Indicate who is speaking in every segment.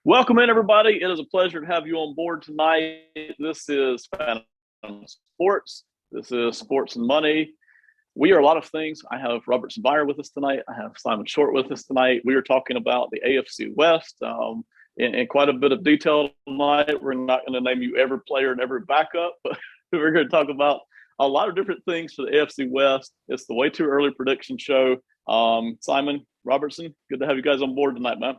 Speaker 1: Welcome in, everybody. It is a pleasure to have you on board tonight. This is Phantom Sports. This is Sports and Money. We are a lot of things. I have Robertson Byer with us tonight. I have Simon Short with us tonight. We are talking about the AFC West in quite a bit of detail tonight. We're not going to name you every player and every backup, but we're going to talk about a lot of different things for the AFC West. It's the Way Too Early Prediction Show. Simon, Robertson, good to have you guys on board tonight, man.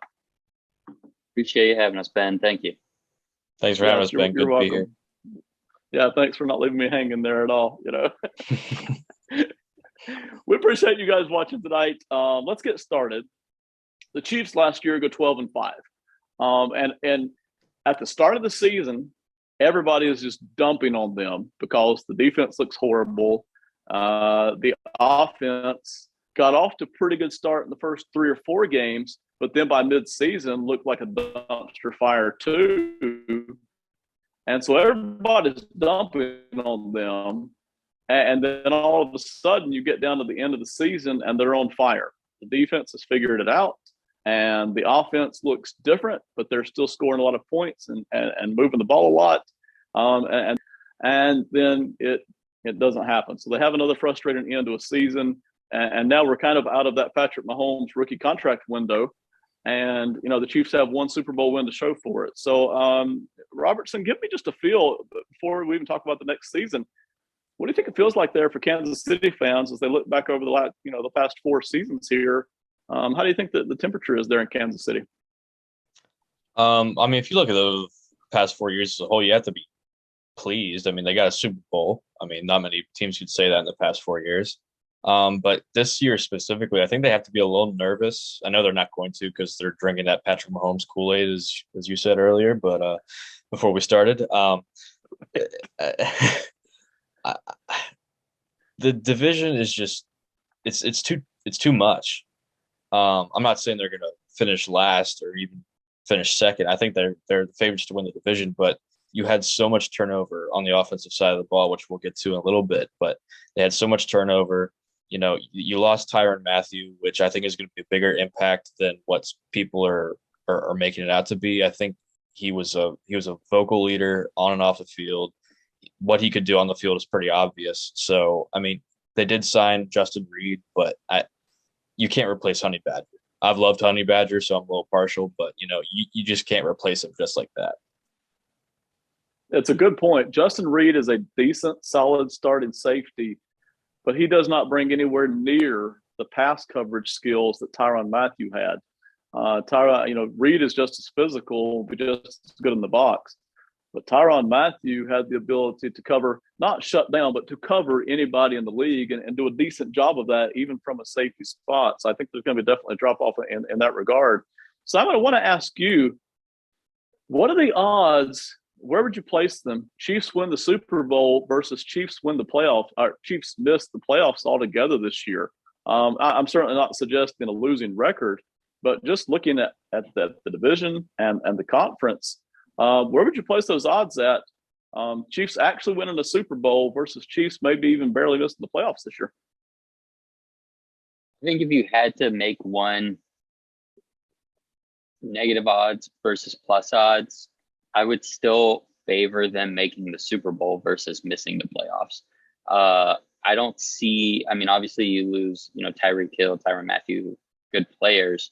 Speaker 2: Appreciate you having us, Ben. Thank you.
Speaker 3: Thanks for having us, Ben. Good to be here.
Speaker 1: Yeah, thanks for not leaving me hanging there at all. We appreciate you guys watching tonight. Let's get started. The Chiefs last year go 12-5. And at the start of the season, everybody is just dumping on them because the defense looks horrible. The offense got off to a pretty good start in the first 3 or 4 games, but then by mid-season looked like a dumpster fire too. And so everybody's dumping on them. And then all of a sudden you get down to the end of the season and they're on fire. The defense has figured it out and the offense looks different, but they're still scoring a lot of points and moving the ball a lot. And then it doesn't happen. So they have another frustrating end to a season. And now we're kind of out of that Patrick Mahomes rookie contract window. And, the Chiefs have one Super Bowl win to show for it. So, Robertson, give me just a feel before we even talk about the next season. What do you think it feels like there for Kansas City fans as they look back over the past 4 seasons here? How do you think that the temperature is there in Kansas City?
Speaker 3: If you look at the past 4 years as a whole, you have to be pleased. They got a Super Bowl. Not many teams could say that in the past 4 years. But this year specifically, I think they have to be a little nervous. I know they're not going to because they're drinking that Patrick Mahomes Kool-Aid, as you said earlier. But before we started, the division is just it's too much. I'm not saying they're going to finish last or even finish second. I think they're the favorites to win the division, but you had so much turnover on the offensive side of the ball, which we'll get to in a little bit. But they had so much turnover. You lost Tyrann Mathieu, which I think is going to be a bigger impact than what people are making it out to be. I think he was a vocal leader on and off the field. What he could do on the field is pretty obvious. So, they did sign Justin Reed, but you can't replace Honey Badger. I've loved Honey Badger, so I'm a little partial, but you just can't replace him just like that.
Speaker 1: It's a good point. Justin Reed is a decent, solid starting safety, but he does not bring anywhere near the pass coverage skills that Tyrann Mathieu had. Reed is just as physical, but just as good in the box. But Tyrann Mathieu had the ability to cover, not shut down, but to cover anybody in the league and do a decent job of that, even from a safety spot. So I think there's going to be definitely a drop-off in that regard. So I want to ask you, what are the odds? Where would you place them? Chiefs win the Super Bowl versus Chiefs win the playoffs. Or Chiefs miss the playoffs altogether this year. I'm certainly not suggesting a losing record, but just looking at the division and the conference, where would you place those odds at? Chiefs actually winning the Super Bowl versus Chiefs maybe even barely missing the playoffs this year.
Speaker 2: I think if you had to make one negative odds versus plus odds, I would still favor them making the Super Bowl versus missing the playoffs. I don't see, obviously you lose, Tyreek Hill, Tyrann Mathieu, good players.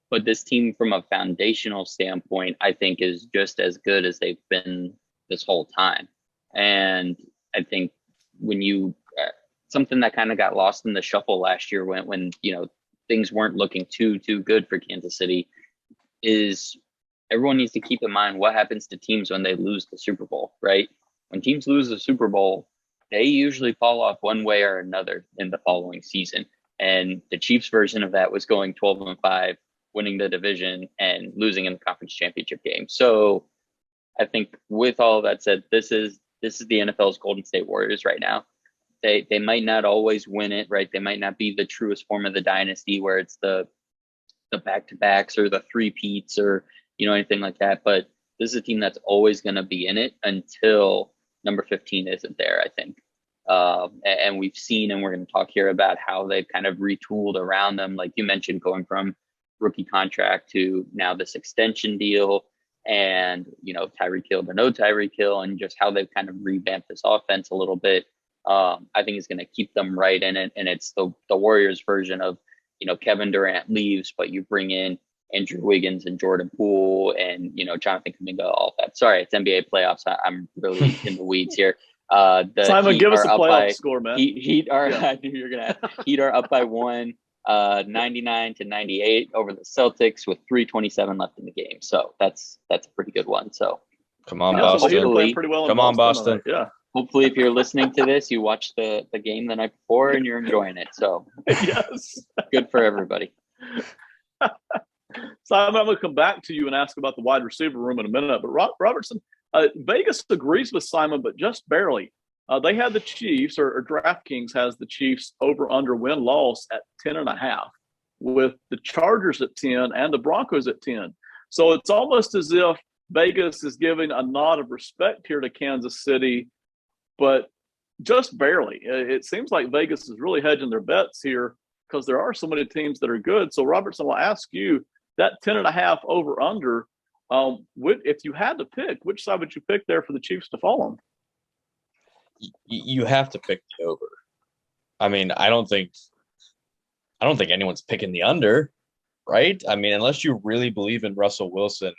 Speaker 2: But this team from a foundational standpoint, I think is just as good as they've been this whole time. And I think when something that kind of got lost in the shuffle last year when things weren't looking too good for Kansas City is everyone needs to keep in mind what happens to teams when they lose the Super Bowl, right? When teams lose the Super Bowl, they usually fall off one way or another in the following season. And the Chiefs version of that was going 12-5, winning the division and losing in the conference championship game. So I think with all of that said, this is the NFL's Golden State Warriors right now. They might not always win it, right? They might not be the truest form of the dynasty where it's the back-to-backs or the three-peats or anything like that. But this is a team that's always going to be in it until number 15 isn't there, I think. And we've seen, and we're going to talk here about how they've kind of retooled around them. Like you mentioned, going from rookie contract to now this extension deal, and Tyreek Hill to no Tyreek Hill, and just how they've kind of revamped this offense a little bit. I think is going to keep them right in it, and it's the Warriors version of Kevin Durant leaves, but you bring in Andrew Wiggins and Jordan Poole and Jonathan Kuminga, all that. Sorry, it's NBA playoffs. I'm really in the weeds here.
Speaker 1: Simon, give us a playoff score, man.
Speaker 2: Heat are I knew you were gonna Heat are up by 1, 99-98 over the Celtics with 3:27 left in the game. So that's a pretty good one. So
Speaker 3: come on, Boston.
Speaker 1: The Heat are playing pretty well.
Speaker 3: Come on, Boston.
Speaker 1: Yeah.
Speaker 2: Hopefully, if you're listening to this, you watched the game the night before and you're enjoying it. So
Speaker 1: yes,
Speaker 2: good for everybody.
Speaker 1: So I'm going to come back to you and ask about the wide receiver room in a minute. But Robertson, Vegas agrees with Simon, but just barely. They had the Chiefs, or DraftKings has the Chiefs over/under win-loss at 10.5, with the Chargers at 10 and the Broncos at 10. So it's almost as if Vegas is giving a nod of respect here to Kansas City, but just barely. It seems like Vegas is really hedging their bets here because there are so many teams that are good. So Robertson, I'll ask you, that 10.5 over/under, if you had to pick, which side would you pick there for the Chiefs to fall on?
Speaker 3: You have to pick the over. I mean, I don't think anyone's picking the under, right? I mean, unless you really believe in Russell Wilson,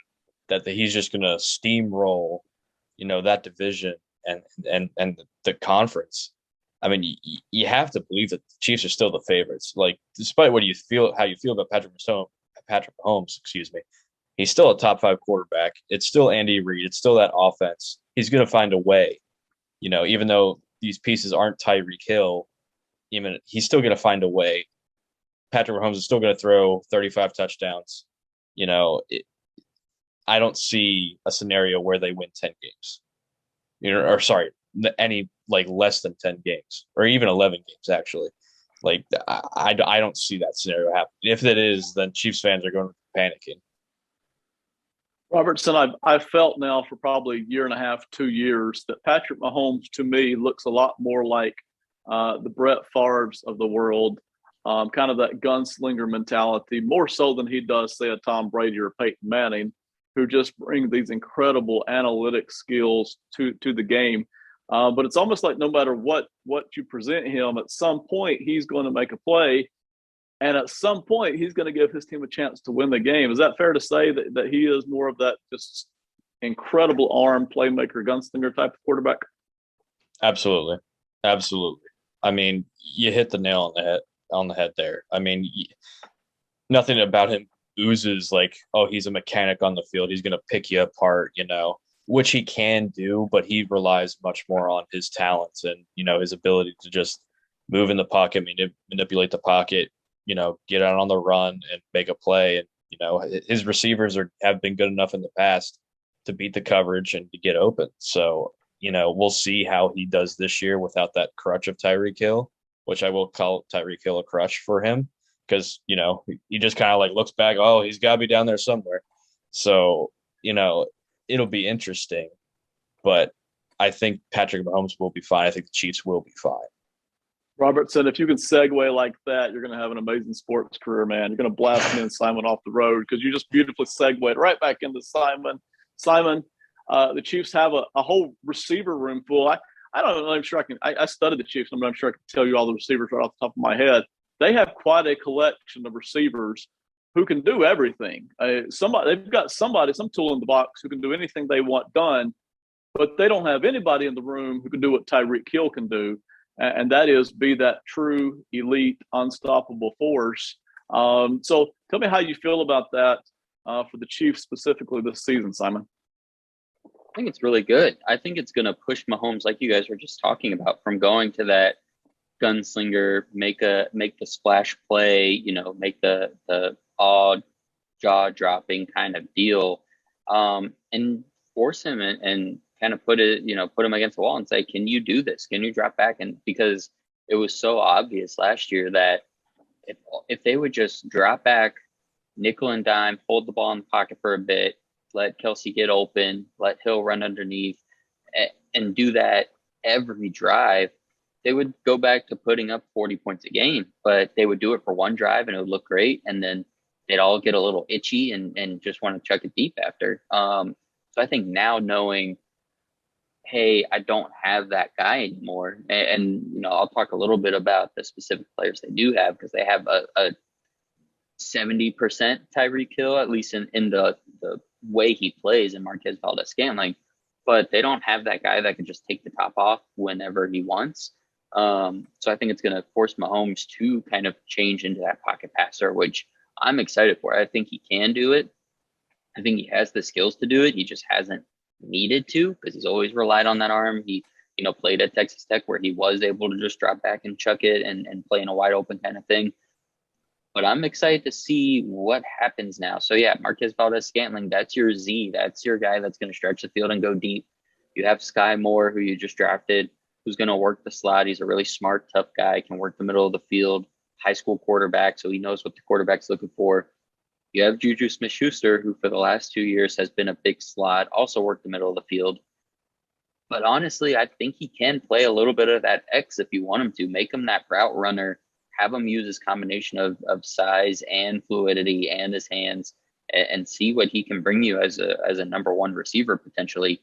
Speaker 3: that he's just going to steamroll, that division and the conference. I mean, you have to believe that the Chiefs are still the favorites. Like, despite how you feel about Patrick Mahomes, he's still a top 5 quarterback. It's still Andy Reid. It's still that offense. He's going to find a way. Even though these pieces aren't Tyreek Hill, he's still going to find a way. Patrick Mahomes is still going to throw 35 touchdowns. I don't see a scenario where they win 10 games. Any less than 10 games or even 11 games, actually. I don't see that scenario happening. If it is, then Chiefs fans are going to be panicking.
Speaker 1: Robertson, I've felt now for probably a year and a half, 2 years, that Patrick Mahomes, to me, looks a lot more like the Brett Favres of the world, kind of that gunslinger mentality, more so than he does, say, a Tom Brady or Peyton Manning, who just bring these incredible analytic skills to the game. But it's almost like no matter what you present him, at some point he's going to make a play, and at some point he's going to give his team a chance to win the game. Is that fair to say that he is more of that just incredible arm playmaker, gunslinger type of quarterback?
Speaker 3: Absolutely. I mean, you hit the nail on the head there. I mean, nothing about him oozes he's a mechanic on the field. He's going to pick you apart, which he can do, but he relies much more on his talents and, his ability to just move in the pocket, manipulate the pocket, get out on the run and make a play. And, his receivers have been good enough in the past to beat the coverage and to get open. So, we'll see how he does this year without that crutch of Tyreek Hill, which I will call Tyreek Hill a crutch for him. Because, he just kind of looks back, oh, he's got to be down there somewhere. So, it'll be interesting. But I think Patrick Mahomes will be fine. I think the Chiefs will be fine.
Speaker 1: Robertson, if you can segue like that, you're going to have an amazing sports career, man. You're going to blast me and Simon off the road because you just beautifully segued right back into Simon. Simon, the Chiefs have a whole receiver room full. I don't know. I'm sure I studied the Chiefs. I'm not sure I can tell you all the receivers right off the top of my head. They have quite a collection of receivers who can do everything. They've got some tool in the box who can do anything they want done, but they don't have anybody in the room who can do what Tyreek Hill can do, and that is be that true elite, unstoppable force. So tell me how you feel about that for the Chiefs specifically this season, Simon.
Speaker 2: I think it's really good. I think it's going to push Mahomes, like you guys were just talking about, from going to that gunslinger, make the splash play, make the odd jaw dropping kind of deal, and force him and kind of put him against the wall and say, can you do this? Can you drop back? And because it was so obvious last year that if they would just drop back, nickel and dime, hold the ball in the pocket for a bit, let Kelsey get open, let Hill run underneath, and do that every drive, they would go back to putting up 40 points a game, but they would do it for one drive and it would look great. And then they'd all get a little itchy and just want to chuck it deep after. So I think now knowing, hey, I don't have that guy anymore. And I'll talk a little bit about the specific players they do have, because they have a 70% Tyreek Hill, at least in the way he plays, in Marquez Valdes-Scantling. But they don't have that guy that can just take the top off whenever he wants. So I think it's going to force Mahomes to kind of change into that pocket passer, which I'm excited for. I think he can do it. I think he has the skills to do it. He just hasn't needed to, because he's always relied on that arm. He, played at Texas Tech where he was able to just drop back and chuck it and play in a wide open kind of thing. But I'm excited to see what happens now. So yeah, Marquez Valdes-Scantling, that's your Z. That's your guy that's going to stretch the field and go deep. You have Sky Moore, who you just drafted, who's going to work the slot. He's a really smart, tough guy, can work the middle of the field, high school quarterback, so he knows what the quarterback's looking for. You have Juju Smith-Schuster, who for the last 2 years has been a big slot, also worked the middle of the field. But honestly, I think he can play a little bit of that X if you want him to. Make him that route runner, have him use his combination of size and fluidity and his hands, and see what he can bring you as a number one receiver potentially.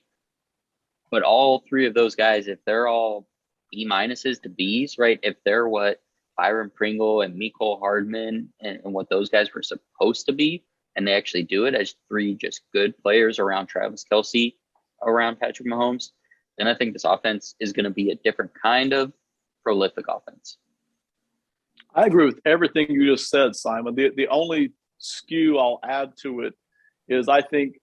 Speaker 2: But all three of those guys, if they're all B minuses to Bs, right? If they're what Byron Pringle and Mecole Hardman and what those guys were supposed to be, and they actually do it as three just good players around Travis Kelce, around Patrick Mahomes, then I think this offense is going to be a different kind of prolific offense.
Speaker 1: I agree with everything you just said, Simon. The only skew I'll add to it is I think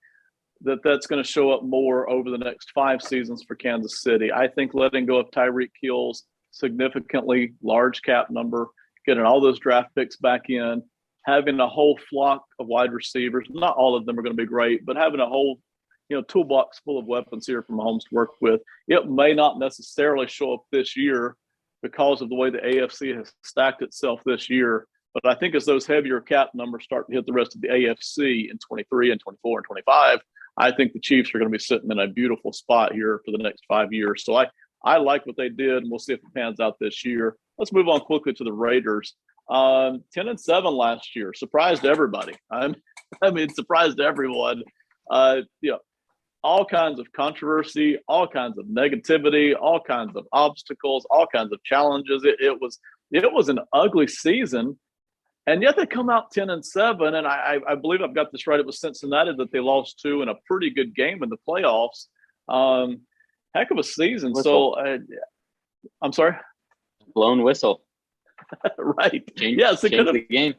Speaker 1: that's going to show up more over the next 5 seasons for Kansas City. I think letting go of Tyreek Hill's significantly large cap number, getting all those draft picks back in, having a whole flock of wide receivers, not all of them are going to be great, but having a whole toolbox full of weapons here for Mahomes to work with. It may not necessarily show up this year because of the way the AFC has stacked itself this year. But I think as those heavier cap numbers start to hit the rest of the AFC in 23 and 24 and 25, I think the Chiefs are going to be sitting in a beautiful spot here for the next 5 years. So I like what they did, and we'll see if it pans out this year. Let's move on quickly to the Raiders. 10-7 last year, surprised everybody. Surprised everyone. All kinds of controversy, all kinds of negativity, all kinds of obstacles, all kinds of challenges. It was an ugly season, and yet they come out 10-7. And I believe I've got this right. It was Cincinnati that they lost to in a pretty good game in the playoffs. Heck of a season.
Speaker 2: Whistle.
Speaker 1: So, I'm sorry.
Speaker 2: Blown whistle.
Speaker 1: Right.
Speaker 2: Change the game.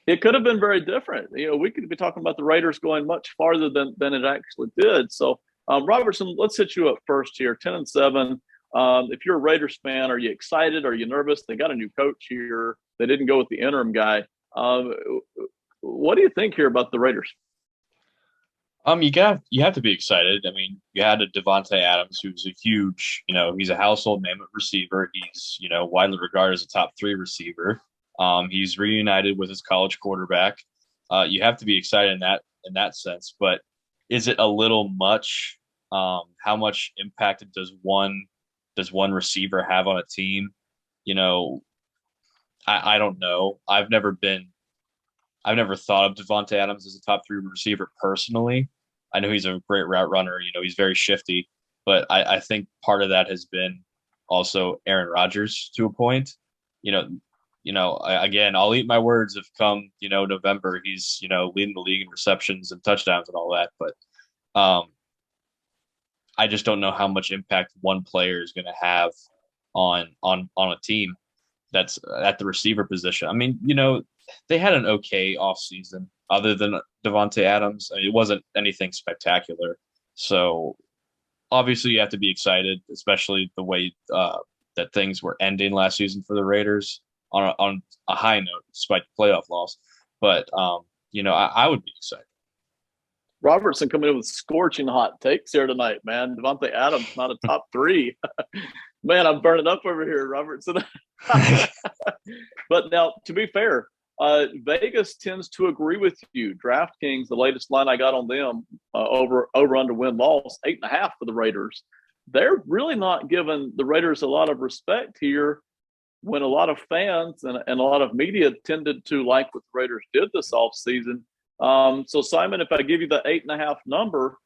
Speaker 1: It could have been very different. We could be talking about the Raiders going much farther than it actually did. So, Robertson, let's hit you up first here. 10-7. If you're a Raiders fan, are you excited? Are you nervous? They got a new coach here. They didn't go with the interim guy. What do you think here about the Raiders?
Speaker 3: You have to be excited. I mean, you had a Devontae Adams, who's a huge, he's a household name at receiver. He's, widely regarded as a top 3 receiver. He's reunited with his college quarterback. You have to be excited in that sense, but is it a little much? How much impact does one receiver have on a team? I don't know. I've never thought of Devontae Adams as a top 3 receiver personally. I know he's a great route runner. He's very shifty, but I think part of that has been also Aaron Rodgers to a point. Again, I'll eat my words if come, November, he's, leading the league in receptions and touchdowns and all that. But I just don't know how much impact one player is going to have on a team that's at the receiver position. I mean, they had an okay offseason other than Devontae Adams. I mean, it wasn't anything spectacular. So obviously you have to be excited, especially the way that things were ending last season for the Raiders on a high note, despite the playoff loss. But, I would be excited.
Speaker 1: Robertson coming in with scorching hot takes here tonight, man. Devontae Adams, not a top 3. Man, I'm burning up over here, Robertson. But now, to be fair, Vegas tends to agree with you. DraftKings, the latest line I got on them, over under win-loss, 8.5 for the Raiders. They're really not giving the Raiders a lot of respect here. when a lot of fans and a lot of media tended to like what the Raiders did this offseason. So, Simon, if I give you the 8.5 number,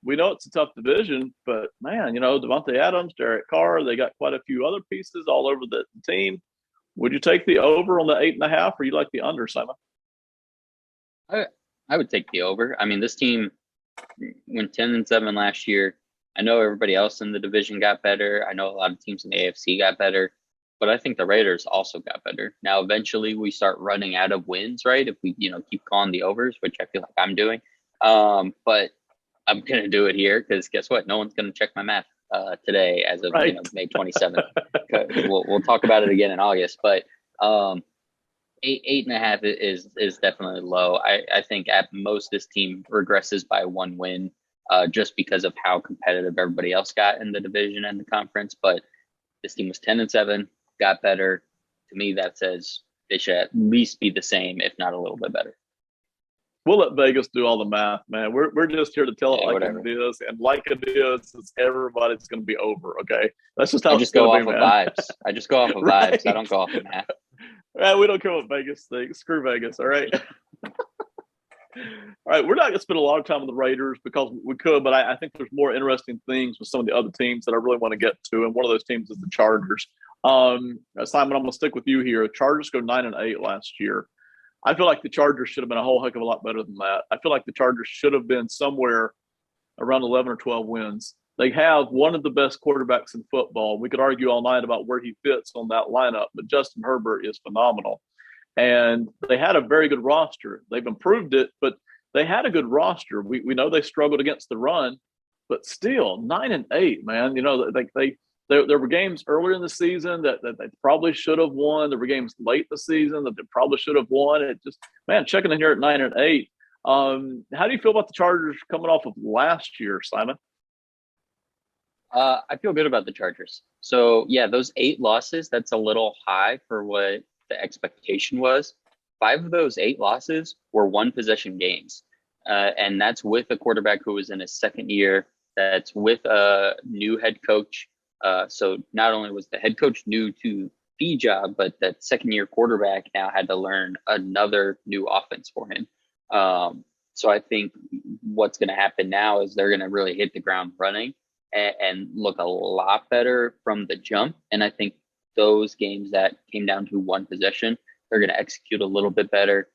Speaker 1: we know it's a tough division, but man, Devontae Adams, Derek Carr, they got quite a few other pieces all over the team. Would you take the over on the 8.5, or you like the under, Simon?
Speaker 2: I would take the over. I mean, this team went 10-7 last year. I know everybody else in the division got better. I know a lot of teams in the AFC got better, but I think the Raiders also got better. Now, eventually we start running out of wins, right? If we, keep calling the overs, which I feel like I'm doing. But I'm going to do it here because guess what? No one's going to check my math today as of May 27th. We'll talk about it again in August, but 8.5 is definitely low. I think at most this team regresses by one win just because of how competitive everybody else got in the division and the conference. But this team was 10-7, got better. To me, that says they should at least be the same, if not a little bit better.
Speaker 1: We'll let Vegas do all the math, man. We're just here to tell it like
Speaker 2: whatever.
Speaker 1: it is, and like it is, everybody's going to be over. Okay, that's just how
Speaker 2: I
Speaker 1: it's
Speaker 2: just go
Speaker 1: going
Speaker 2: off
Speaker 1: to be,
Speaker 2: of
Speaker 1: man.
Speaker 2: vibes. I just go off of
Speaker 1: Right.
Speaker 2: vibes. I don't go off of math.
Speaker 1: We don't care what Vegas thinks. Screw Vegas. All right. All right, we're not going to spend a lot of time on the Raiders because we could, but I think there's more interesting things with some of the other teams that I really want to get to, and one of those teams is the Chargers. Simon, I'm going to stick with you here. Chargers go 9-8 last year. I feel like the Chargers should have been a whole heck of a lot better than that. I feel like the Chargers should have been somewhere around 11 or 12 wins. They have one of the best quarterbacks in football. We could argue all night about where he fits on that lineup, but Justin Herbert is phenomenal. And they had a very good roster. They've improved it, but they had a good roster. We know they struggled against the run, but still 9-8, man. There were games earlier in the season that they probably should have won. There were games late in the season that they probably should have won. It just, man, checking in here at 9-8. How do you feel about the Chargers coming off of last year, Simon?
Speaker 2: I feel good about the Chargers. So, yeah, those 8 losses, that's a little high for what the expectation was. 5 of those 8 losses were one-possession games. And that's with a quarterback who was in his second year. That's with a new head coach. So not only was the head coach new to the job, but that second-year quarterback now had to learn another new offense for him. So I think what's going to happen now is they're going to really hit the ground running and look a lot better from the jump. And I think those games that came down to one possession, they're going to execute a little bit better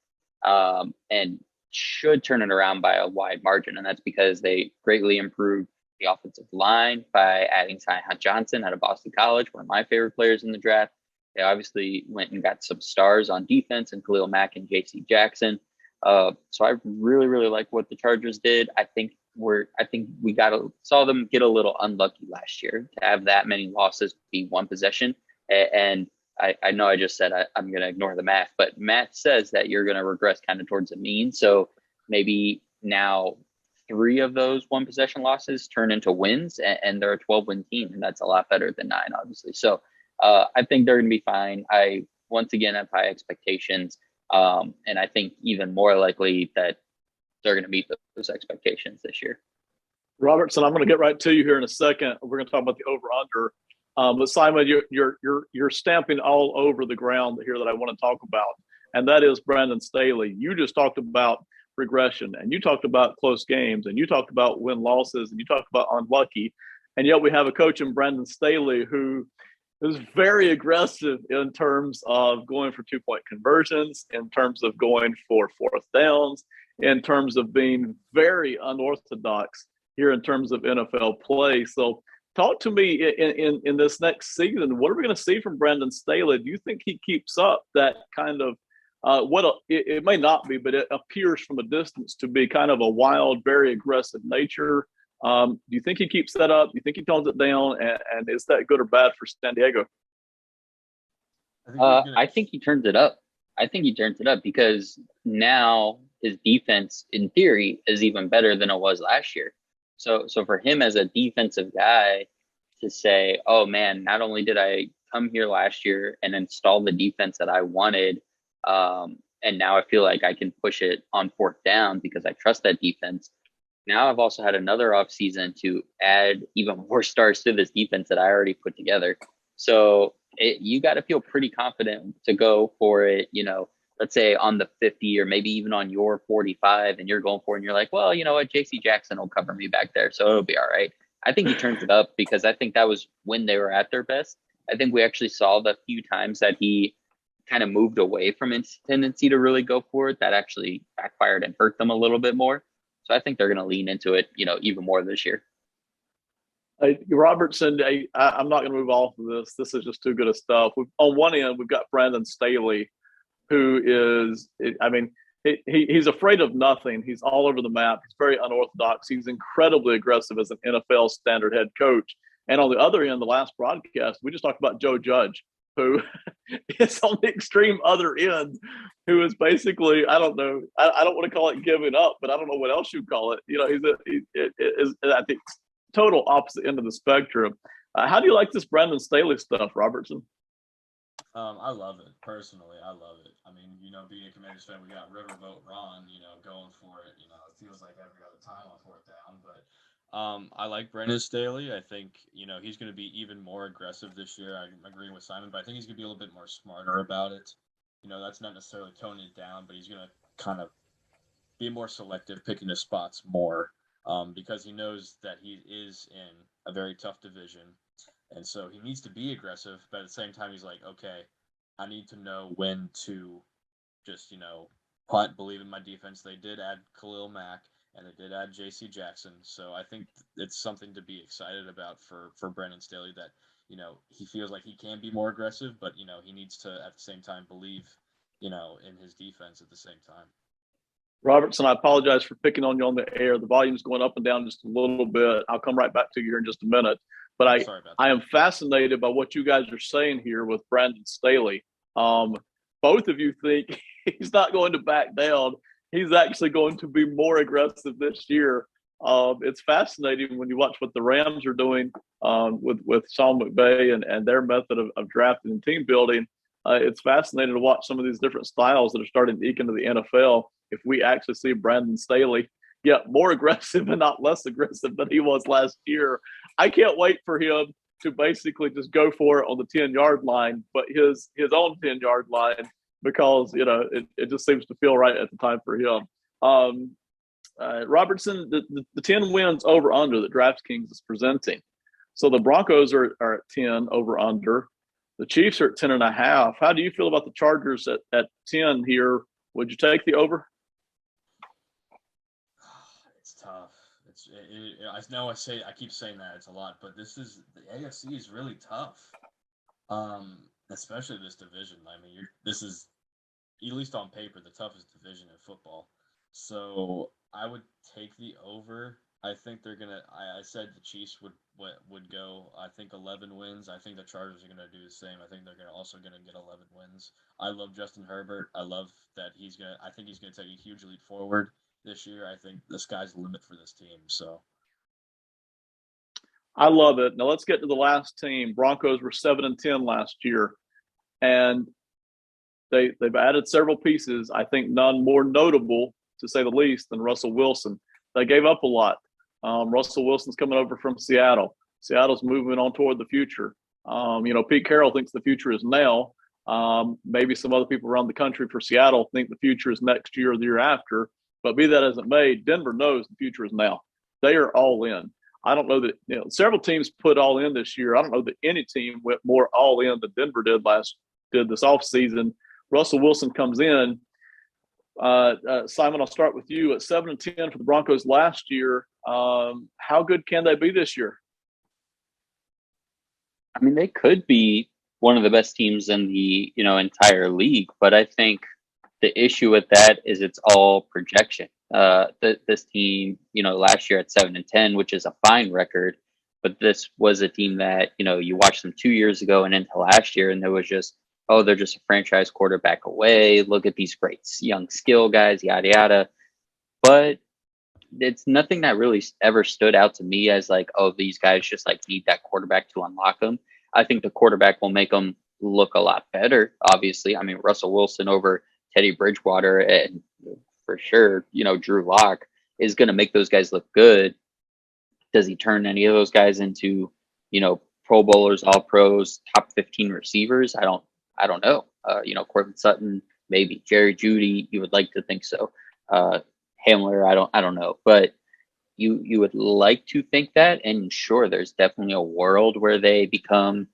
Speaker 2: and should turn it around by a wide margin. And that's because they greatly improved the offensive line by adding Zion Johnson out of Boston College, one of my favorite players in the draft. They obviously went and got some stars on defense and Khalil Mack and J.C. Jackson. So I really, really like what the Chargers did. I think we saw them get a little unlucky last year to have that many losses be one possession. And I know I just said I'm going to ignore the math, but math says that you're going to regress kind of towards the mean. So maybe now 3 of those one possession losses turn into wins, and they're a 12-win team, and that's a lot better than 9, obviously. So I think they're going to be fine. I once again have high expectations, and I think even more likely that they're going to meet those expectations this year.
Speaker 1: Robertson, I'm going to get right to you here in a second. We're going to talk about the over/under. But Simon, you're stamping all over the ground here that I want to talk about, and that is Brandon Staley. You just talked about regression, and you talked about close games, and you talked about win-losses, and you talked about unlucky, and yet we have a coach in Brandon Staley who is very aggressive in terms of going for 2-point conversions, in terms of going for 4th downs, in terms of being very unorthodox here in terms of NFL play. So talk to me in this next season. What are we going to see from Brandon Staley? Do you think he keeps up that kind of it may not be, but it appears from a distance to be kind of a wild, very aggressive nature? Do you think he keeps that up? Do you think he tones it down? And is that good or bad for San Diego?
Speaker 2: I think he turns it up. I think he turns it up because now his defense, in theory, is even better than it was last year. So for him as a defensive guy to say, oh, man, not only did I come here last year and install the defense that I wanted, and now I feel like I can push it on 4th down because I trust that defense. Now I've also had another offseason to add even more stars to this defense that I already put together. So you got to feel pretty confident to go for it, you know, let's say on the 50 or maybe even on your 45 and you're going for it and you're like, well, you know what, JC Jackson will cover me back there, so it'll be all right. I think he turns it up because I think that was when they were at their best. I think we actually saw the few times that he kind of moved away from his tendency to really go for it, that actually backfired and hurt them a little bit more. So I think they're going to lean into it, you know, even more this year.
Speaker 1: Hey, Robertson, I'm not going to move off of this. This is just too good of stuff. On one end, we've got Brandon Staley, who is, I mean, he's afraid of nothing. He's all over the map. He's very unorthodox. He's incredibly aggressive as an NFL standard head coach. And on the other end, the last broadcast, we just talked about Joe Judge, who is on the extreme other end, who is basically, I don't know, I don't want to call it giving up, but I don't know what else you call it. You know, he's I think, total opposite end of the spectrum. How do you like this Brandon Staley stuff, Robertson?
Speaker 4: I love it. Personally, I love it. I mean, you know, being a Commanders fan, we got Riverboat Ron, you know, going for it. You know, it feels like every other time on fourth down. But I like Brandon Staley. I think, you know, he's going to be even more aggressive this year. I'm agreeing with Simon, but I think he's going to be a little bit more smarter about it. You know, that's not necessarily toning it down, but he's going to kind of be more selective, picking his spots more, because he knows that he is in a very tough division. And so he needs to be aggressive, but at the same time, he's like, okay, I need to know when to just, you know, punt, believe in my defense. They did add Khalil Mack, and they did add J.C. Jackson. So I think it's something to be excited about for Brandon Staley, that, you know, he feels like he can be more aggressive, but, you know, he needs to, at the same time, believe, you know, in his defense at the same time.
Speaker 1: Robertson, I apologize for picking on you on the air. The volume's going up and down just a little bit. I'll come right back to you here in just a minute. But I am fascinated by what you guys are saying here with Brandon Staley. Both of you think he's not going to back down. He's actually going to be more aggressive this year. It's fascinating when you watch what the Rams are doing with Sean McVay and their method of drafting and team building. It's fascinating to watch some of these different styles that are starting to eke into the NFL. If we actually see Brandon Staley get more aggressive and not less aggressive than he was last year, I can't wait for him to basically just go for it on the 10-yard line, but his own 10-yard line, because, you know, it just seems to feel right at the time for him. Robertson, the 10 wins over under that DraftKings is presenting. So the Broncos are at 10 over under. The Chiefs are at 10.5. How do you feel about the Chargers at 10 here? Would you take the over?
Speaker 4: It's tough. I know I keep saying that it's a lot, but the AFC is really tough. Especially this division. I mean, this is, at least on paper, the toughest division in football. So I would take the over. I think they're gonna. I said the Chiefs would go. I think 11 wins. I think the Chargers are gonna do the same. I think they're also gonna get 11 wins. I love Justin Herbert. I love that I think he's gonna take a huge leap forward this year. I think the sky's the limit for this team. So
Speaker 1: I love it. Now let's get to the last team. Broncos were 7-10 last year, and they've added several pieces. I think none more notable, to say the least, than Russell Wilson. They gave up a lot. Russell Wilson's coming over from Seattle. Seattle's moving on toward the future. You know, Pete Carroll thinks the future is now. Maybe some other people around the country for Seattle think the future is next year or the year after. But be that as it may, Denver knows the future is now. They are all in. I don't know that, you know, several teams put all in this year. I don't know that any team went more all in than Denver did this offseason. Russell Wilson comes in. Simon, I'll start with you. At 7-10 for the Broncos last year, how good can they be this year?
Speaker 2: I mean, they could be one of the best teams in the, you know, entire league, but I think the issue with that is it's all projection. This team, you know, last year at 7-10, which is a fine record, but this was a team that, you know, you watched them 2 years ago and into last year, and there was just, oh, they're just a franchise quarterback away. Look at these great young skill guys, yada, yada. But it's nothing that really ever stood out to me as like, oh, these guys just like need that quarterback to unlock them. I think the quarterback will make them look a lot better, obviously. I mean, Russell Wilson over Teddy Bridgewater and for sure, you know, Drew Lock is going to make those guys look good. Does he turn any of those guys into, you know, Pro Bowlers, All Pros, top 15 receivers. I don't know. Courtland Sutton, maybe Jerry Jeudy. You would like to think so. Hamler, I don't know, but you would like to think that. And sure, there's definitely a world where they become,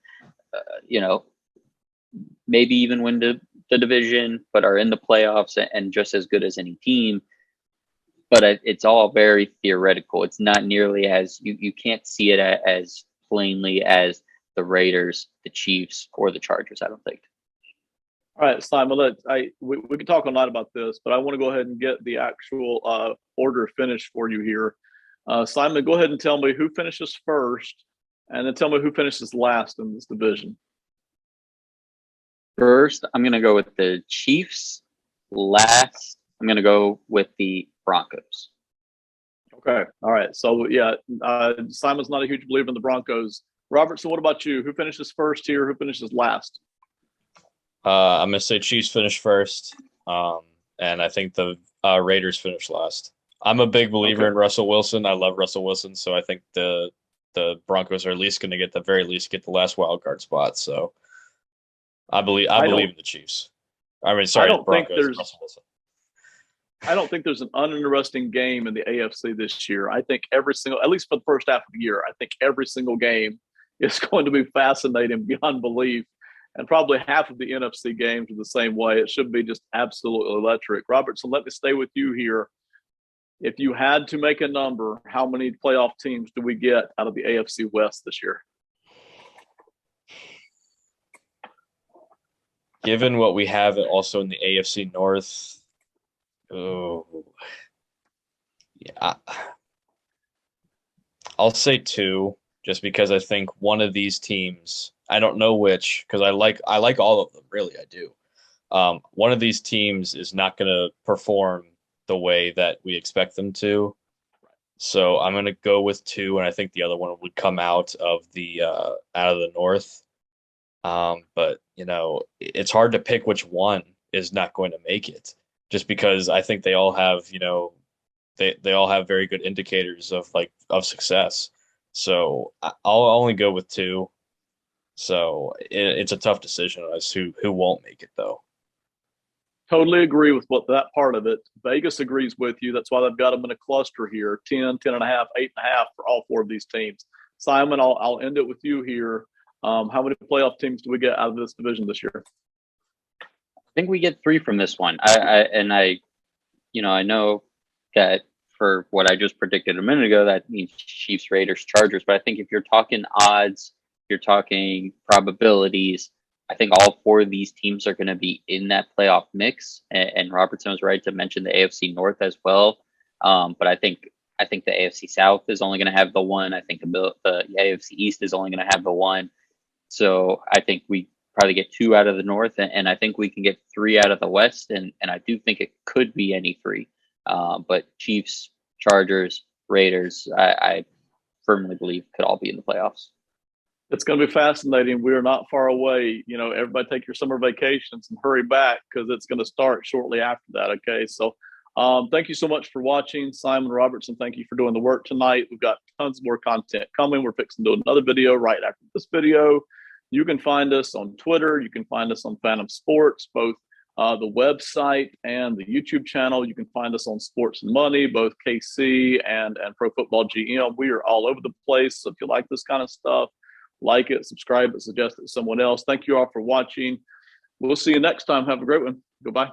Speaker 2: maybe even win the division, but are in the playoffs and just as good as any team. But it's all very theoretical. It's not nearly as you can't see it as plainly as the Raiders, the Chiefs, or the Chargers, I don't think.
Speaker 1: All right, Simon, we can talk a lot about this, but I want to go ahead and get the actual order finished for you here. Simon, go ahead and tell me who finishes first, and then tell me who finishes last in this division.
Speaker 2: First, I'm going to go with the Chiefs. Last, I'm going to go with the Broncos.
Speaker 1: Okay. All right. So, yeah, Simon's not a huge believer in the Broncos. Robertson, what about you? Who finishes first here? Who finishes last?
Speaker 3: I'm going to say Chiefs finish first, and I think the Raiders finish last. I'm a big believer in Russell Wilson. I love Russell Wilson, so I think the Broncos are at least going to get the last wild card spot. So I believe in the Chiefs. I mean, sorry, the Broncos. Russell Wilson.
Speaker 1: I don't think there's an uninteresting game in the AFC this year. I think at least for the first half of the year, I think every single game is going to be fascinating beyond belief. And probably half of the NFC games are the same way. It should be just absolutely electric. Robertson, let me stay with you here. If you had to make a number, how many playoff teams do we get out of the AFC West this year?
Speaker 3: Given what we have also in the AFC North, yeah, I'll say 2, just because I think one of these teams, I don't know which, because I like all of them, really, I do. One of these teams is not going to perform the way that we expect them to. So I'm going to go with 2, and I think the other one would come out of the North. But it's hard to pick which one is not going to make it, just because I think they all have, they all have very good indicators of success. So I'll only go with 2. So it's a tough decision as to who won't make it, though.
Speaker 1: Totally agree with that part of it. Vegas agrees with you. That's why they've got them in a cluster here, 10, 10.5, 8.5 for all 4 of these teams. Simon, I'll end it with you here. How many playoff teams do we get out of this division this year?
Speaker 2: I think we get 3 from this one. I know that for what I just predicted a minute ago, that means Chiefs, Raiders, Chargers. But I think if you're talking odds, you're talking probabilities, I think all 4 of these teams are going to be in that playoff mix. And Robertson was right to mention the AFC North as well. But I think the AFC South is only going to have the 1. I think the AFC East is only going to have the 1. So I think we probably get 2 out of the North, and I think we can get 3 out of the West. And I do think it could be any 3. But Chiefs, Chargers, Raiders, I firmly believe could all be in the playoffs.
Speaker 1: It's going to be fascinating. We are not far away. Everybody take your summer vacations and hurry back because it's going to start shortly after that. Okay. So thank you so much for watching. Simon Robertson, thank you for doing the work tonight. We've got tons more content coming. We're fixing to do another video right after this video. You can find us on Twitter. You can find us on Phantom Sports, both the website and the YouTube channel. You can find us on Sports and Money, both KC and Pro Football GM. We are all over the place. So if you like this kind of stuff, like it, subscribe it, suggest it to someone else. Thank you all for watching. We'll see you next time. Have a great one. Goodbye.